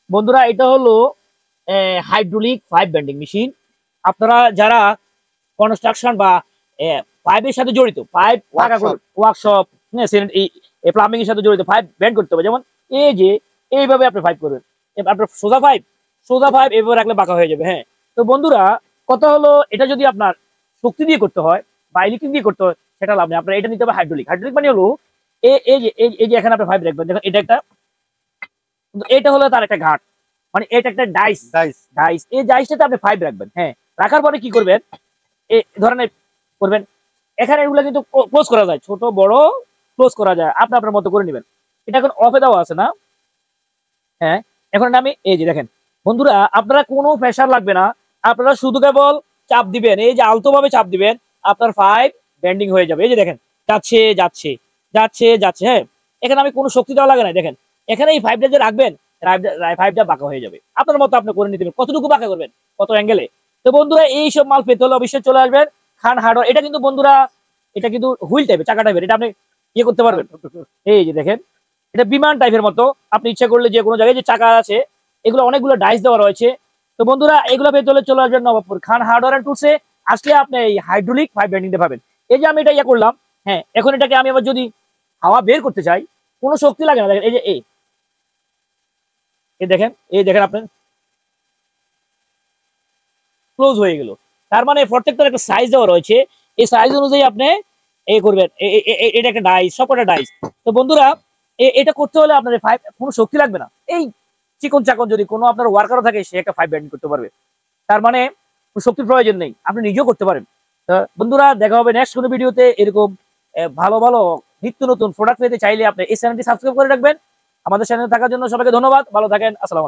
বন্ধুরা এটা হলো হাইড্রোলিক পাইপ বেন্ডিং মেশিন। আপনারা যারা কনস্ট্রাকশন বা পাইপের সাথে জড়িত, পাইপ ওয়ার্কশপ, প্লাম্বিং এর সাথে জড়িত পাইপ বেন্ড করতে হবে, যেমন এই যে এইভাবে আপনি পাইপ করবেন, আপনার সোজা পাইপ এইভাবে রাখলে বাঁকা হয়ে যাবে। হ্যাঁ, তো বন্ধুরা কথা হলো এটা যদি আপনার শক্তি দিয়ে করতে হয় বা ইলেকট্রিক দিয়ে করতে হয় সেটা লাভ নেই, আপনার এটা নিতে হবে হাইড্রোলিক। হাইড্রোলিক মানে হলো এই যে এখানে আপনি পাইপ রাখবেন, দেখুন এটা একটা, এটা হলো তার একটা ঘাট, মানে এটা একটা ডাইস। এই ডাইসটাতে আপনি পাইপ রাখবেন। হ্যাঁ, রাখার পরে কি করবেন, এই ধরনের করবেন, এখানে এগুলো কিন্তু ক্লোজ করা যায়, ছোট বড় ক্লোজ করা যায়, আপনি আপনার মতো করে নেবেন। এটা এখন অফে দেওয়া আছে না। হ্যাঁ, এখন আমি এই যে দেখেন বন্ধুরা, আপনারা কোনো প্রেসার লাগবে না, আপনারা শুধু কেবল চাপ দিবেন, এই যে আলতো ভাবে চাপ দিবেন, আপনার পাইপ বেন্ডিং হয়ে যাবে। এই যে দেখেন যাচ্ছে যাচ্ছে যাচ্ছে যাচ্ছে। হ্যাঁ, এখানে আমি কোনো শক্তি দেওয়া লাগে না। দেখেন এখানে এই পাইপটা যে রাখবেন, পাইপটা বাঁকা হয়ে যাবে, আপনার মতো আপনি করে নিতে, কতটুকু বাঁকা করবেন, কত অ্যাঙ্গেলে। তো বন্ধুরা এই সব মাল পেতে হলে অবশ্যই চলে আসবেন খান হার্ডওয়্যার। এটা কিন্তু বন্ধুরা, এটা কিন্তু হুইল টাইপের, চাকা টাইপের, এটা আপনি ইয়ে করতে পারবেন। এই যে দেখেন এটা বিমান টাইপের মতো, আপনি ইচ্ছা করলে যে কোনো জায়গায় যে চাকা আছে, এগুলো অনেকগুলো ডাইস দেওয়া রয়েছে। তো বন্ধুরা এগুলো পেতে হলে চলে আসবেন নবাবপুর খান হার্ডওয়্যার এন্ড টুলসে। আসলে আপনি এই হাইড্রোলিক পাইপ বেন্ডিংটা পাবেন। এই যে আমি এটা ইয়ে করলাম, হ্যাঁ, এখন এটাকে আমি আবার যদি হাওয়া বের করতে চাই, কোনো শক্তি লাগে না। দেখেন এই যে এই দেখেন আপনার ক্লোজ হয়ে গেল। তার মানে প্রত্যেকটার একটা সাইজ দেওয়া রয়েছে, এই সাইজ অনুযায়ী আপনি এই করবেন। এটা একটা ডাইস, সবকটা ডাইস। তো বন্ধুরা এটা করতে হলে আপনার কোনো শক্তি লাগবে না। এই চিকন চাকন যদি কোনো আপনার ওয়ার্কারও থাকে, সে একটা পাইপ বেন্ড করতে পারবে। তার মানে শক্তির প্রয়োজন নেই, আপনি নিজেও করতে পারেন। তো বন্ধুরা দেখা হবে নেক্সট কোনো ভিডিওতে। এরকম ভালো ভালো নিত্য নতুন প্রোডাক্ট পেতে চাইলে আপনি এই চ্যানেলটি সাবস্ক্রাইব করে রাখবেন। আমাদের চ্যানেলে থাকার জন্য সবাইকে ধন্যবাদ, ভালো থাকেন, আসসালাম।